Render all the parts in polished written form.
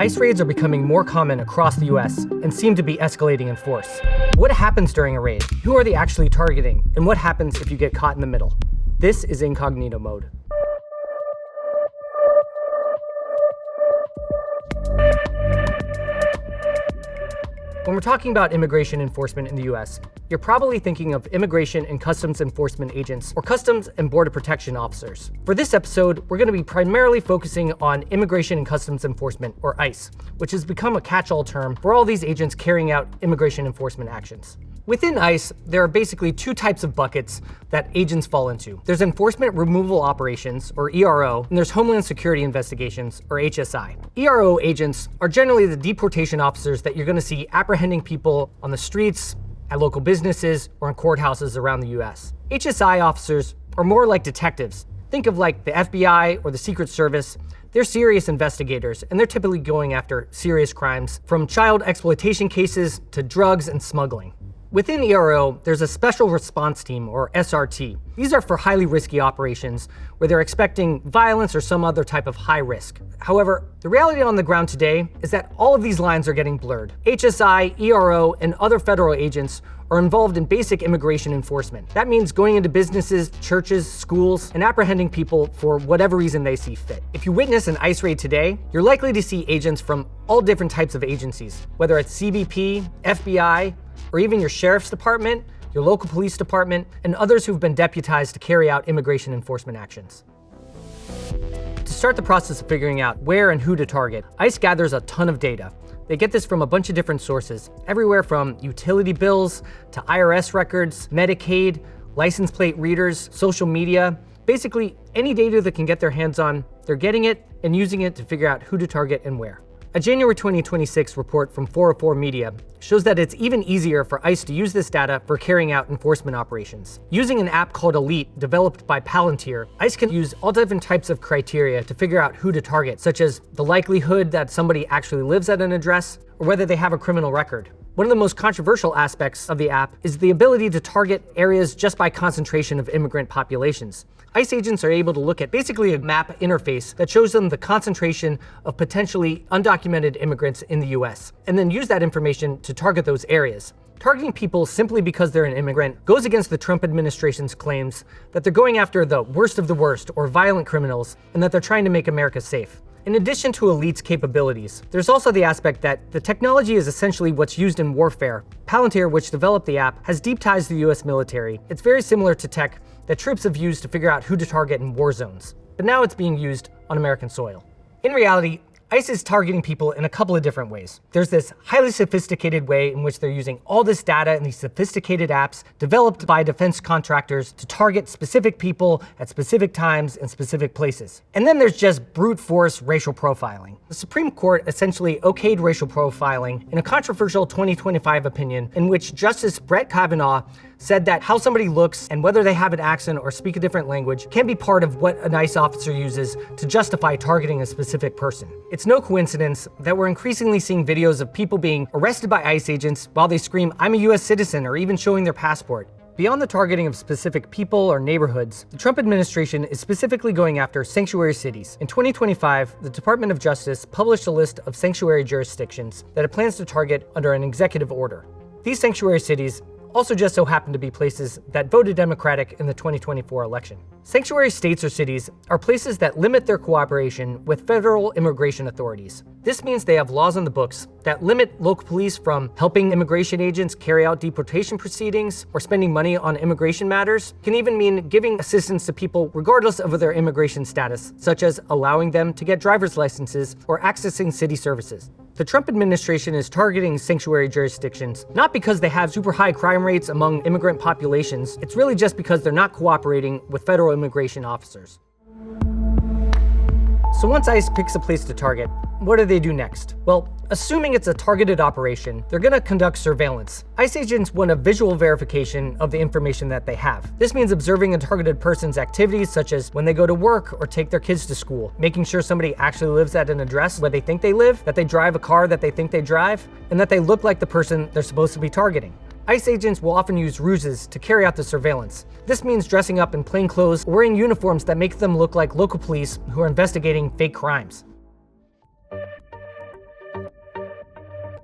ICE raids are becoming more common across the US and seem to be escalating in force. What happens during a raid? Who are they actually targeting? And what happens if you get caught in the middle? This is Incognito Mode. When we're talking about immigration enforcement in the US, you're probably thinking of immigration and customs enforcement agents or customs and border protection officers. For this episode, we're going to be primarily focusing on immigration and customs enforcement, or ICE, which has become a catch-all term for all these agents carrying out immigration enforcement actions. Within ICE, there are basically two types of buckets that agents fall into. There's enforcement removal operations, or ERO, and there's Homeland Security investigations, or HSI. ERO agents are generally the deportation officers that you're going to see apprehending people on the streets, at local businesses, or in courthouses around the US. HSI officers are more like detectives. Think of like the FBI or the Secret Service. They're serious investigators, and they're typically going after serious crimes, from child exploitation cases to drugs and smuggling. Within ERO, there's a Special Response Team, or SRT. These are for highly risky operations where they're expecting violence or some other type of high risk. However, the reality on the ground today is that all of these lines are getting blurred. HSI, ERO, and other federal agents are involved in basic immigration enforcement. That means going into businesses, churches, schools, and apprehending people for whatever reason they see fit. If you witness an ICE raid today, you're likely to see agents from all different types of agencies, whether it's CBP, FBI, or even your sheriff's department, your local police department, and others who've been deputized to carry out immigration enforcement actions. To start the process of figuring out where and who to target, ICE gathers a ton of data. They get this from a bunch of different sources, everywhere from utility bills to IRS records, Medicaid, license plate readers, social media. Basically, any data that can get their hands on, they're getting it and using it to figure out who to target and where. A January 2026 report from 404 Media shows that it's even easier for ICE to use this data for carrying out enforcement operations. Using an app called Elite, developed by Palantir, ICE can use all different types of criteria to figure out who to target, such as the likelihood that somebody actually lives at an address or whether they have a criminal record. One of the most controversial aspects of the app is the ability to target areas just by concentration of immigrant populations. ICE agents are able to look at basically a map interface that shows them the concentration of potentially undocumented immigrants in the US, and then use that information to target those areas. Targeting people simply because they're an immigrant goes against the Trump administration's claims that they're going after the worst of the worst or violent criminals, and that they're trying to make America safe. In addition to Elite's capabilities, there's also the aspect that the technology is essentially what's used in warfare. Palantir, which developed the app, has deep ties to the US military. It's very similar to tech that troops have used to figure out who to target in war zones. But now it's being used on American soil. In reality, ICE is targeting people in a couple of different ways. There's this highly sophisticated way in which they're using all this data and these sophisticated apps developed by defense contractors to target specific people at specific times and specific places. And then there's just brute force racial profiling. The Supreme Court essentially okayed racial profiling in a controversial 2025 opinion in which Justice Brett Kavanaugh said that how somebody looks and whether they have an accent or speak a different language can be part of what an ICE officer uses to justify targeting a specific person. It's no coincidence that we're increasingly seeing videos of people being arrested by ICE agents while they scream, "I'm a US citizen," or even showing their passport. Beyond the targeting of specific people or neighborhoods, the Trump administration is specifically going after sanctuary cities. In 2025, the Department of Justice published a list of sanctuary jurisdictions that it plans to target under an executive order. These sanctuary cities also just so happen to be places that voted Democratic in the 2024 election. Sanctuary states or cities are places that limit their cooperation with federal immigration authorities. This means they have laws on the books that limit local police from helping immigration agents carry out deportation proceedings or spending money on immigration matters. It can even mean giving assistance to people regardless of their immigration status, such as allowing them to get driver's licenses or accessing city services. The Trump administration is targeting sanctuary jurisdictions not because they have super high crime rates among immigrant populations. It's really just because they're not cooperating with federal immigration officers. So once ICE picks a place to target, what do they do next? Well, assuming it's a targeted operation, they're going to conduct surveillance. ICE agents want a visual verification of the information that they have. This means observing a targeted person's activities, such as when they go to work or take their kids to school, making sure somebody actually lives at an address where they think they live, that they drive a car that they think they drive, and that they look like the person they're supposed to be targeting. ICE agents will often use ruses to carry out the surveillance. This means dressing up in plain clothes or wearing uniforms that make them look like local police who are investigating fake crimes.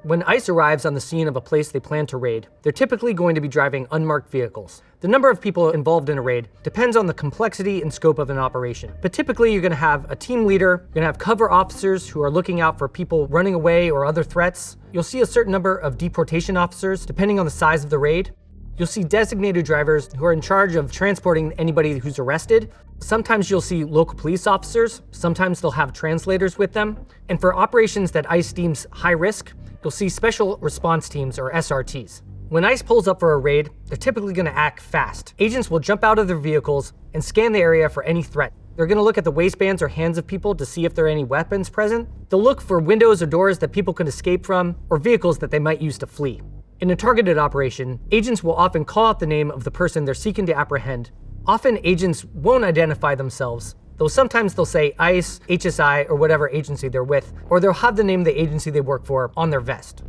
When ICE arrives on the scene of a place they plan to raid, they're typically going to be driving unmarked vehicles. The number of people involved in a raid depends on the complexity and scope of an operation. But typically you're going to have a team leader, you're going to have cover officers who are looking out for people running away or other threats. You'll see a certain number of deportation officers depending on the size of the raid. You'll see designated drivers who are in charge of transporting anybody who's arrested. Sometimes you'll see local police officers, sometimes they'll have translators with them. And for operations that ICE deems high risk, you'll see special response teams or SRTs. When ICE pulls up for a raid, they're typically going to act fast. Agents will jump out of their vehicles and scan the area for any threat. They're going to look at the waistbands or hands of people to see if there are any weapons present. They'll look for windows or doors that people can escape from, or vehicles that they might use to flee. In a targeted operation, agents will often call out the name of the person they're seeking to apprehend. Often agents won't identify themselves, though sometimes they'll say ICE, HSI, or whatever agency they're with, or they'll have the name of the agency they work for on their vest.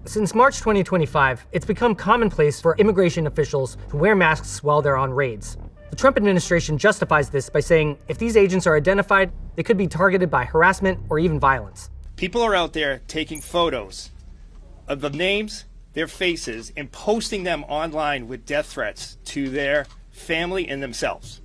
Since March 2025, it's become commonplace for immigration officials to wear masks while they're on raids. The Trump administration justifies this by saying if these agents are identified, they could be targeted by harassment or even violence. People are out there taking photos of the names, their faces, and posting them online with death threats to their family and themselves.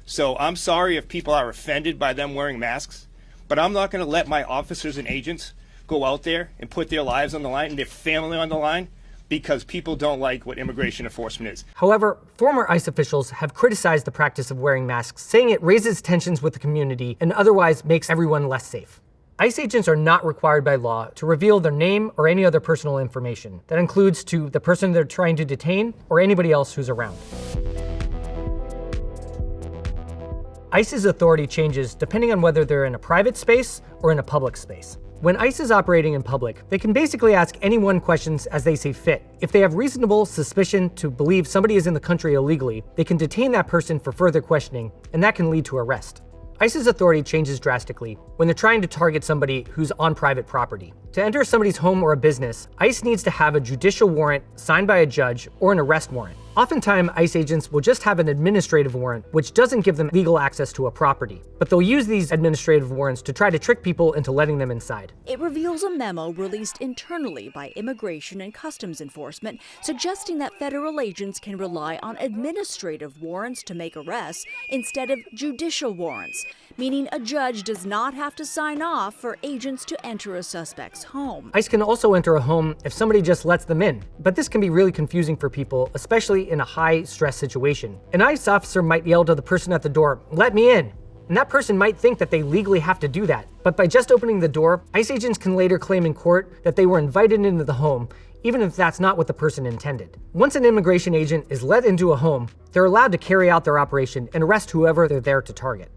So I'm sorry if people are offended by them wearing masks, but I'm not going to let my officers and agents go out there and put their lives on the line and their family on the line because people don't like what immigration enforcement is. However, former ICE officials have criticized the practice of wearing masks, saying it raises tensions with the community and otherwise makes everyone less safe. ICE agents are not required by law to reveal their name or any other personal information. That includes to the person they're trying to detain or anybody else who's around. ICE's authority changes depending on whether they're in a private space or in a public space. When ICE is operating in public, they can basically ask anyone questions as they see fit. If they have reasonable suspicion to believe somebody is in the country illegally, they can detain that person for further questioning, and that can lead to arrest. ICE's authority changes drastically when they're trying to target somebody who's on private property. To enter somebody's home or a business, ICE needs to have a judicial warrant signed by a judge or an arrest warrant. Oftentimes, ICE agents will just have an administrative warrant, which doesn't give them legal access to a property. But they'll use these administrative warrants to try to trick people into letting them inside. It reveals a memo released internally by Immigration and Customs Enforcement suggesting that federal agents can rely on administrative warrants to make arrests instead of judicial warrants, meaning a judge does not have to sign off for agents to enter a suspect's home. ICE can also enter a home if somebody just lets them in, but this can be really confusing for people, especially in a high-stress situation. An ICE officer might yell to the person at the door, "Let me in." And that person might think that they legally have to do that. But by just opening the door, ICE agents can later claim in court that they were invited into the home, even if that's not what the person intended. Once an immigration agent is let into a home, they're allowed to carry out their operation and arrest whoever they're there to target.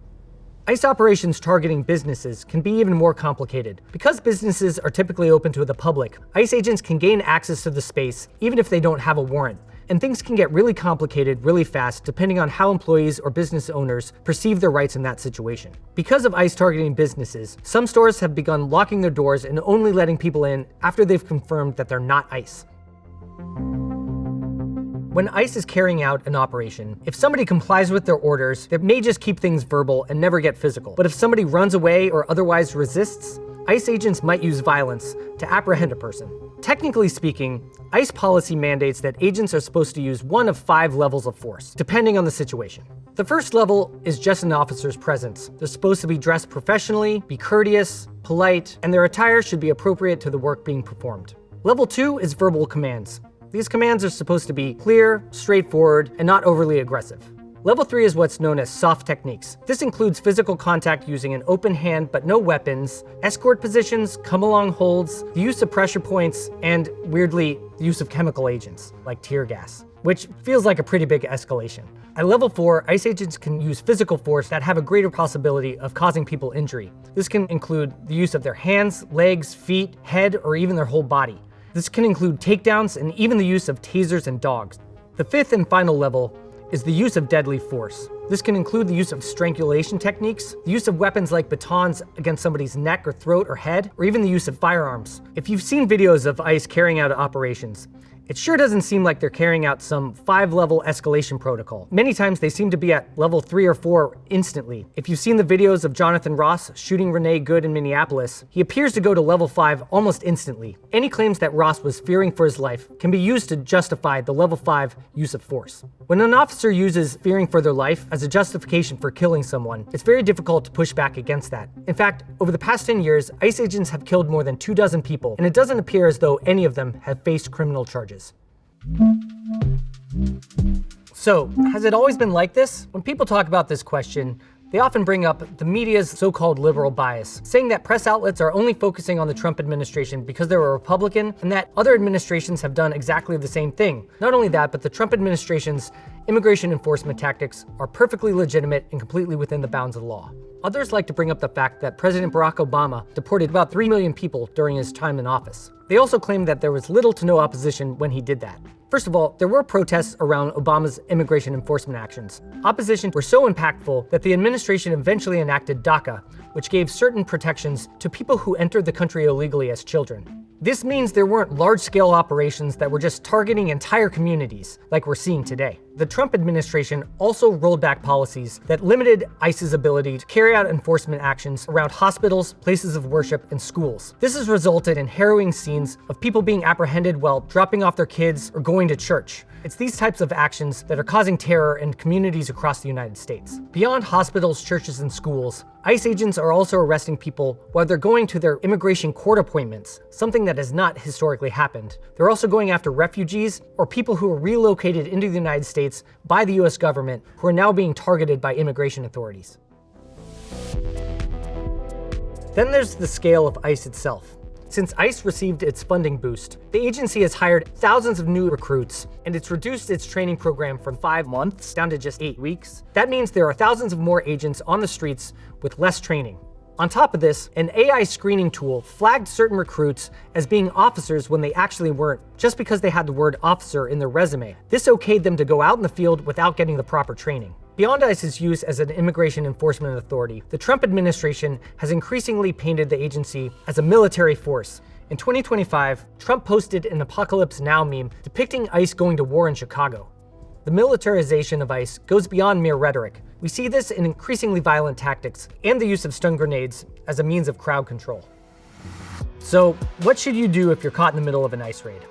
ICE operations targeting businesses can be even more complicated. Because businesses are typically open to the public, ICE agents can gain access to the space even if they don't have a warrant. And things can get really complicated really fast depending on how employees or business owners perceive their rights in that situation. Because of ICE targeting businesses, some stores have begun locking their doors and only letting people in after they've confirmed that they're not ICE. When ICE is carrying out an operation, if somebody complies with their orders, they may just keep things verbal and never get physical. But if somebody runs away or otherwise resists, ICE agents might use violence to apprehend a person. Technically speaking, ICE policy mandates that agents are supposed to use one of 5 levels of force, depending on the situation. The first level is just an officer's presence. They're supposed to be dressed professionally, be courteous, polite, and their attire should be appropriate to the work being performed. Level 2 is verbal commands. These commands are supposed to be clear, straightforward, and not overly aggressive. Level 3 is what's known as soft techniques. This includes physical contact using an open hand but no weapons, escort positions, come-along holds, the use of pressure points, and, weirdly, the use of chemical agents, like tear gas, which feels like a pretty big escalation. At level 4, ICE agents can use physical force that have a greater possibility of causing people injury. This can include the use of their hands, legs, feet, head, or even their whole body. This can include takedowns and even the use of tasers and dogs. The 5th and final level is the use of deadly force. This can include the use of strangulation techniques, the use of weapons like batons against somebody's neck or throat or head, or even the use of firearms. If you've seen videos of ICE carrying out operations, It sure doesn't seem like they're carrying out some 5-level escalation protocol. Many times they seem to be at level 3 or 4 instantly. If you've seen the videos of Jonathan Ross shooting Renee Good in Minneapolis, he appears to go to level 5 almost instantly. Any claims that Ross was fearing for his life can be used to justify the level 5 use of force. When an officer uses fearing for their life as a justification for killing someone, it's very difficult to push back against that. In fact, over the past 10 years, ICE agents have killed more than 24 people, and it doesn't appear as though any of them have faced criminal charges. So, has it always been like this? When people talk about this question, they often bring up the media's so-called liberal bias, saying that press outlets are only focusing on the Trump administration because they're a Republican, and that other administrations have done exactly the same thing. Not only that, but the Trump administration's immigration enforcement tactics are perfectly legitimate and completely within the bounds of the law. Others like to bring up the fact that President Barack Obama deported about 3 million people during his time in office. They also claim that there was little to no opposition when he did that. First of all, there were protests around Obama's immigration enforcement actions. Opposition were so impactful that the administration eventually enacted DACA, which gave certain protections to people who entered the country illegally as children. This means there weren't large-scale operations that were just targeting entire communities, like we're seeing today. The Trump administration also rolled back policies that limited ICE's ability to carry out enforcement actions around hospitals, places of worship, and schools. This has resulted in harrowing scenes of people being apprehended while dropping off their kids or going to church. It's these types of actions that are causing terror in communities across the United States. Beyond hospitals, churches, and schools, ICE agents are also arresting people while they're going to their immigration court appointments, something that has not historically happened. They're also going after refugees or people who were relocated into the United States by the US government who are now being targeted by immigration authorities. Then there's the scale of ICE itself. Since ICE received its funding boost, the agency has hired thousands of new recruits, and it's reduced its training program from 5 months down to just 8 weeks. That means there are thousands of more agents on the streets with less training. On top of this, an AI screening tool flagged certain recruits as being officers when they actually weren't, just because they had the word officer in their resume. This okayed them to go out in the field without getting the proper training. Beyond ICE's use as an immigration enforcement authority, the Trump administration has increasingly painted the agency as a military force. In 2025, Trump posted an Apocalypse Now meme depicting ICE going to war in Chicago. The militarization of ICE goes beyond mere rhetoric. We see this in increasingly violent tactics and the use of stun grenades as a means of crowd control. So, what should you do if you're caught in the middle of an ICE raid?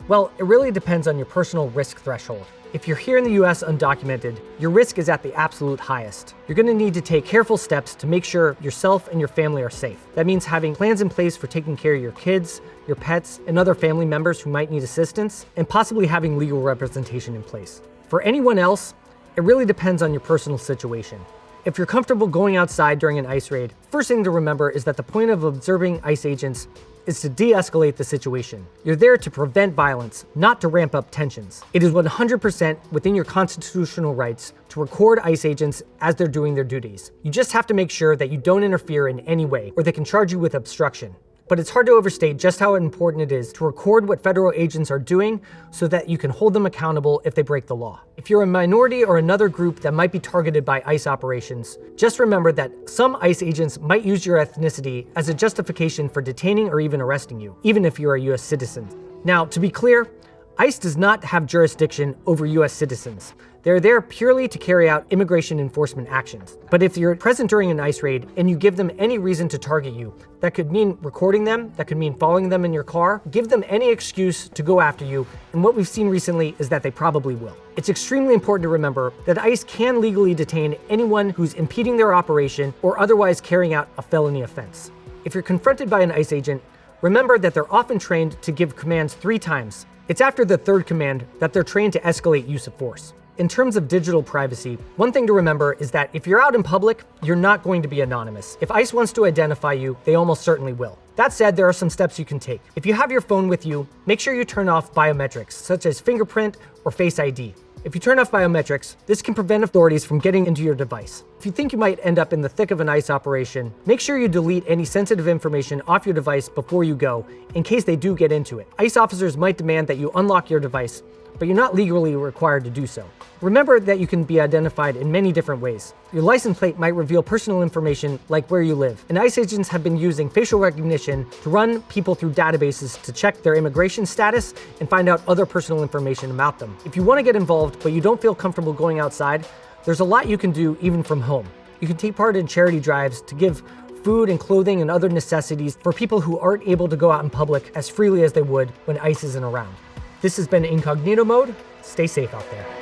Well, it really depends on your personal risk threshold. If you're here in the US undocumented, your risk is at the absolute highest. You're going to need to take careful steps to make sure yourself and your family are safe. That means having plans in place for taking care of your kids, your pets, and other family members who might need assistance, and possibly having legal representation in place. For anyone else, it really depends on your personal situation. If you're comfortable going outside during an ICE raid, first thing to remember is that the point of observing ICE agents is to de-escalate the situation. You're there to prevent violence, not to ramp up tensions. It is 100% within your constitutional rights to record ICE agents as they're doing their duties. You just have to make sure that you don't interfere in any way, or they can charge you with obstruction. But it's hard to overstate just how important it is to record what federal agents are doing so that you can hold them accountable if they break the law. If you're a minority or another group that might be targeted by ICE operations, just remember that some ICE agents might use your ethnicity as a justification for detaining or even arresting you, even if you're a US citizen. Now, to be clear, ICE does not have jurisdiction over US citizens. They're there purely to carry out immigration enforcement actions. But if you're present during an ICE raid and you give them any reason to target you, that could mean recording them, that could mean following them in your car, give them any excuse to go after you, and what we've seen recently is that they probably will. It's extremely important to remember that ICE can legally detain anyone who's impeding their operation or otherwise carrying out a felony offense. If you're confronted by an ICE agent, remember that they're often trained to give commands 3 times. It's after the 3rd command that they're trained to escalate use of force. In terms of digital privacy, one thing to remember is that if you're out in public, you're not going to be anonymous. If ICE wants to identify you, they almost certainly will. That said, there are some steps you can take. If you have your phone with you, make sure you turn off biometrics, such as fingerprint or Face ID. If you turn off biometrics, this can prevent authorities from getting into your device. If you think you might end up in the thick of an ICE operation, make sure you delete any sensitive information off your device before you go, in case they do get into it. ICE officers might demand that you unlock your device, but you're not legally required to do so. Remember that you can be identified in many different ways. Your license plate might reveal personal information like where you live, and ICE agents have been using facial recognition to run people through databases to check their immigration status and find out other personal information about them. If you want to get involved but you don't feel comfortable going outside, there's a lot you can do even from home. You can take part in charity drives to give food and clothing and other necessities for people who aren't able to go out in public as freely as they would when ICE isn't around. This has been Incognito Mode. Stay safe out there.